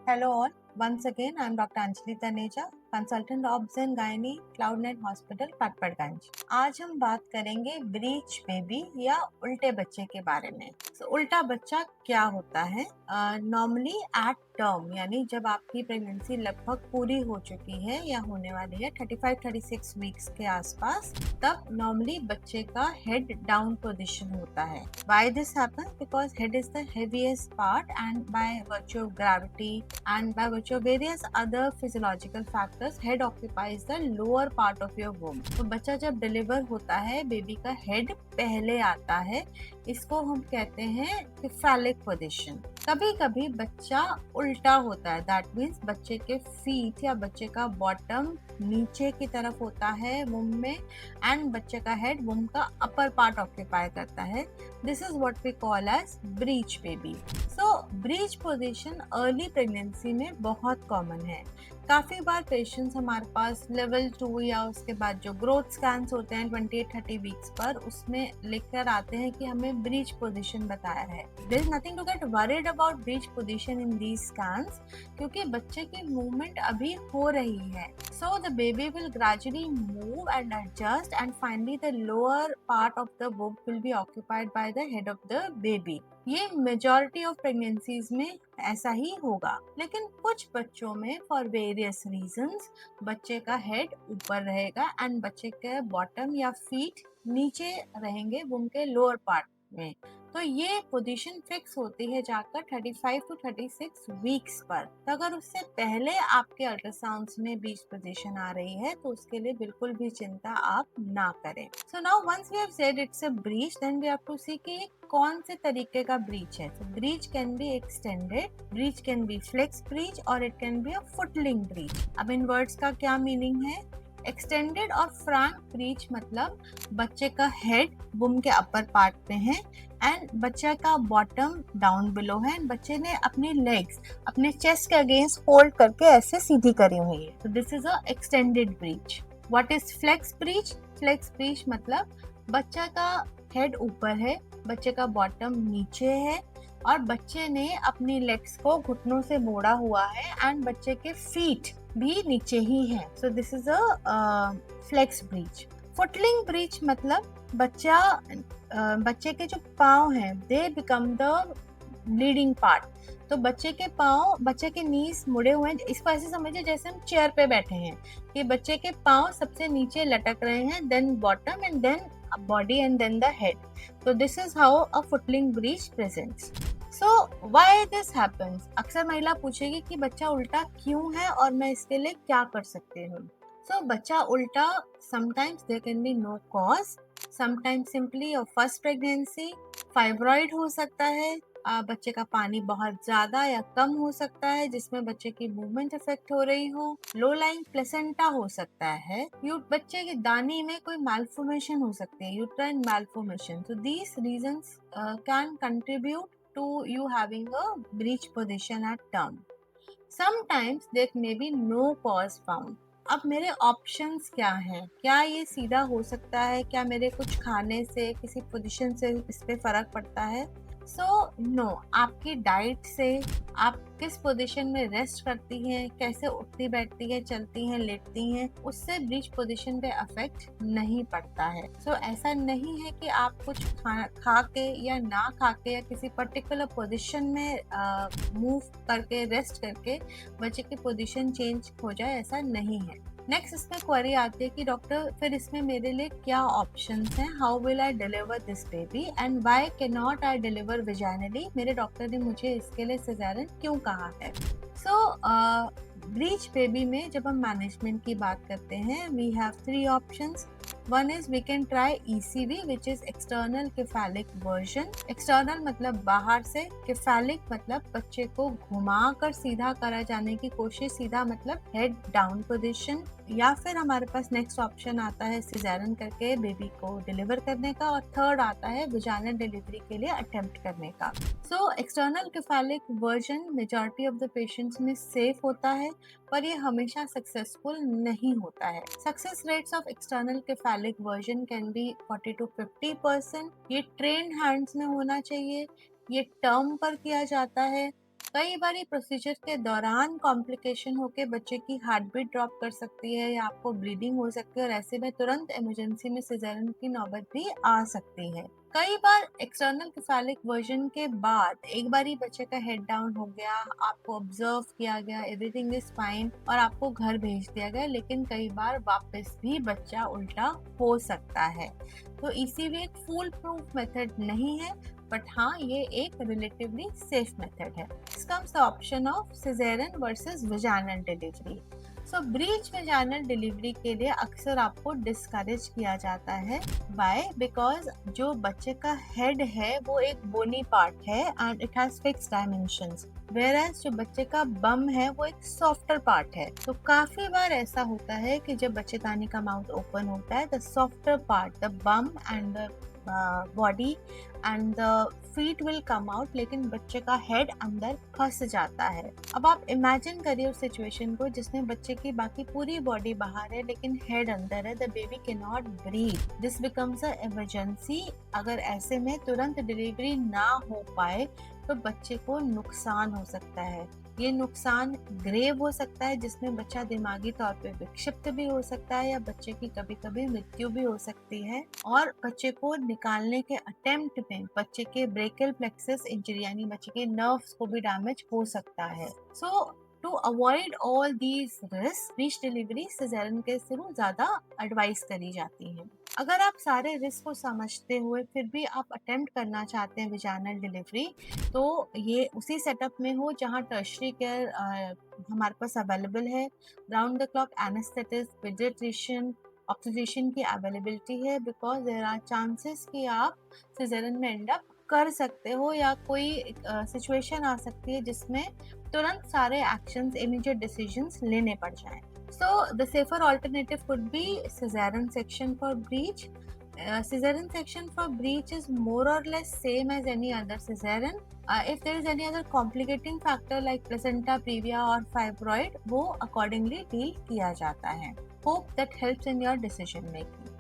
Hello all. Once again, I am Dr. Anjali Taneja, consultant obs and gynae Cloudnine hospital Patparganj. आज हम बात करेंगे breach baby या उल्टे बच्चे के बारे में। उल्टा बच्चा क्या होता है? नॉर्मली एट टर्म यानी जब आपकी प्रेगनेंसी लगभग पूरी हो चुकी है या होने वाली है 35-36 वीक्स के आसपास, तब नॉर्मली बच्चे का हेड डाउन पोजीशन होता है। Why this happens? Because head is the heaviest part, and by virtue of gravity and by virtue of various other physiological factors, head occupies the lower part of your womb. तो बच्चा जब deliver होता है, baby का head पहले आता है, इसको हम कहते हैं फेलिक पोजीशन। कभी कभी बच्चा उल्टा होता है, दैट मीन्स बच्चे के फीट या बच्चे का बॉटम नीचे की तरफ होता है वुम में, एंड बच्चे का हेड वुम का अपर पार्ट ऑक्यूपाई करता है। This is what we call as breech baby. Breech position early pregnancy में बहुत कॉमन है। काफ़ी बार पेशेंट्स हमारे पास लेवल 2 या उसके बाद जो ग्रोथ स्कैन्स होते हैं 28-30 वीक्स पर, उसमें लिखकर आते हैं कि हमें ब्रीच पोजीशन बताया है। There is nothing to get worried about breech position in these scans, क्योंकि बच्चे की मूवमेंट अभी हो रही है। So the baby will gradually move and adjust, and finally the lower part of the womb will be occupied by the head of the baby. ये majority of pregnancies में ऐसा ही होगा, लेकिन कुछ बच्चों में फॉर वेरियस रीजंस बच्चे का हेड ऊपर रहेगा एंड बच्चे के बॉटम या फीट नीचे रहेंगे वुम के लोअर पार्ट में। तो ये पोजीशन फिक्स होती है जाकर 35-36 वीक्स पर। तो अगर उससे पहले आपके अल्ट्रासाउंड्स में बीच पोजीशन आ रही है तो उसके लिए बिल्कुल भी चिंता आप ना करें। So now once we have said it's a breach, then we have to see कि कौन से तरीके का ब्रीच है। तो breach can be extended, breach can be flex breach, और it can be a footling breach. अब इन वर्ड्स का क्या मीनिंग है? एक्सटेंडेड और फ्रैंक ब्रीच मतलब बच्चे का हेड वुम के अपर पार्ट पे है एंड बच्चे का बॉटम डाउन बिलो है, एंड बच्चे ने अपनी लेग्स अपने चेस्ट के अगेंस्ट फोल्ड करके ऐसे सीधी करी हुई है। तो this is a extended breech. What is flex breech? Flex breech मतलब बच्चा का हेड ऊपर है, बच्चे का बॉटम नीचे है, और बच्चे ने अपनी लेग्स को घुटनों से मोड़ा हुआ है एंड बच्चे के फीट भी नीचे ही है। So this is a flex breech. Footling breech मतलब बच्चे के जो पाँव हैं, they become the leading part. तो बच्चे के पाँव, बच्चे के नीज मुड़े हुए हैं। इसको ऐसे समझिए जैसे हम चेयर पे बैठे हैं, कि बच्चे के पाँव सबसे नीचे लटक रहे हैं, then bottom end then body end then the head. तो this is how a footling breach presents. So why this happens? अक्सर महिला पूछेगी कि बच्चा उल्टा क्यों है और मैं इसके लिए क्या कर सकती हूँ। सो बच्चा उल्टा, sometimes there can be no cause, sometimes simply your first pregnancy, fibroid हो सकता है, बच्चे का पानी बहुत ज्यादा या कम हो सकता है जिसमें बच्चे की मूवमेंट इफेक्ट हो रही हो, लो लाइंग प्लेसेंटा हो सकता है, बच्चे के दानी में कोई मालफॉर्मेशन हो सकती है, uterine malformation. So these reasons can contribute to you having a breech position at term. Sometimes there may be no cause found. अब मेरे ऑप्शंस क्या हैं? क्या ये सीधा हो सकता है? क्या मेरे कुछ खाने से, किसी पोजीशन से इस पे फर्क पड़ता है? नो, आपकी डाइट से, आप किस पोजीशन में रेस्ट करती हैं, कैसे उठती बैठती है, चलती हैं, लेटती हैं, उससे ब्रीच पोजीशन पे अफेक्ट नहीं पड़ता है। ऐसा नहीं है कि आप कुछ खा के या ना खा के या किसी पर्टिकुलर पोजीशन में मूव करके, रेस्ट करके बच्चे की पोजीशन चेंज हो जाए, ऐसा नहीं है। नेक्स्ट इसमें क्वेरी आती है कि डॉक्टर फिर इसमें मेरे लिए क्या ऑप्शंस हैं? How will I deliver this baby and why can not I deliver vaginally? मेरे डॉक्टर ने मुझे इसके लिए सिजेरियन क्यों कहा है? ब्रीच बेबी में जब हम मैनेजमेंट की बात करते हैं, we have 3 options. One is we can try ECV, which is external cephalic version. External मतलब बाहर से, cephalic मतलब बच्चे को घुमा कर सीधा करा जाने की कोशिश, सीधा मतलब हेड डाउन पोजीशन। या फिर हमारे पास नेक्स्ट ऑप्शन आता है सिजेरियन करके बेबी को डिलीवर करने का, और थर्ड आता है वजाइनल डिलीवरी के लिए अटेम्प्ट करने का। External cephalic version majority of the patients में सेफ होता है, पर ये हमेशा सक्सेसफुल नहीं होता है। Success rates of external cephalic version can be 40-50%। ये ट्रेन्ड हैंड्स में होना चाहिए, ये टर्म पर किया जाता है, कई बार प्रोसीजर के दौरान कॉम्प्लिकेशन होके बच्चे की हार्ट बीट ड्रॉप कर सकती है या आपको ब्लीडिंग हो सकती है और ऐसे में तुरंत इमरजेंसी में सिजेरियन की नौबत भी आ सकती है। कई बार एक्सटर्नल केफालिक वर्जन के बाद एक बार ही बच्चे का हेड डाउन हो गया, आपको ऑब्जर्व किया गया, एवरीथिंग इज फाइन और आपको घर भेज दिया गया, लेकिन कई बार वापस भी बच्चा उल्टा हो सकता है। तो इसीलिए एक फूल प्रूफ मेथड नहीं है, बट हाँ ये एक रिलेटिवली सेफ मेथड है। Comes the option of caesarean versus vaginal delivery. So breach vaginal delivery के लिए अक्सर आपको डिस्करेज किया जाता है। बाय बिकॉज जो बच्चे का हेड है वो एक बोनी पार्ट है and it has fix dimensions, whereas जो बच्चे का बम है वो एक सॉफ्टर पार्ट है। तो काफी बार ऐसा होता है कि जब बच्चेदानी का माउथ ओपन होता है, the softer part, the bomb and the body and the feet will come out, लेकिन बच्चे का हेड अंदर फंस जाता है। अब आप इमेजिन करिए उस सिचुएशन को जिसमें बच्चे की बाकी पूरी बॉडी बाहर है लेकिन हेड अंदर है, the baby can not breathe, this becomes a emergency. अगर ऐसे में तुरंत डिलीवरी ना हो पाए तो बच्चे को नुकसान हो सकता है। ये नुकसान ग्रेव हो सकता है जिसमें बच्चा दिमागी तौर पे विक्षिप्त भी हो सकता है या बच्चे की कभी कभी मृत्यु भी हो सकती है, और बच्चे को निकालने के अटेम्प्ट में बच्चे के ब्रेकियल प्लेक्सस इंजरी यानी बच्चे के नर्व्स को भी डैमेज हो सकता है। So to avoid all these risk, breach delivery cesarean के थ्रू ज्यादा एडवाइस करी जाती है। अगर आप सारे रिस्क को समझते हुए फिर भी आप अटेम्प्ट करना चाहते हैं वेजाइनल डिलीवरी, तो ये उसी सेटअप में हो जहाँ टर्शरी केयर हमारे पास अवेलेबल है। Round the clock anaesthetist, paediatrician, obstetrician की अवेलेबिलिटी है, बिकॉज देयर आर चांसेस कि आप सिजेरियन में एंड अप कर सकते हो या कोई सिचुएशन आ सकती है जिसमें तुरंत सारे एक्शंस, इमीडिएट डिसीजंस लेने पड़ जाएं। So the safer alternative could be cesarean section for breech. Cesarean section for breech is more or less same as any other cesarean. If there is any other complicating factor like placenta previa or fibroid, वो accordingly deal किया जाता है। Hope that helps in your decision making.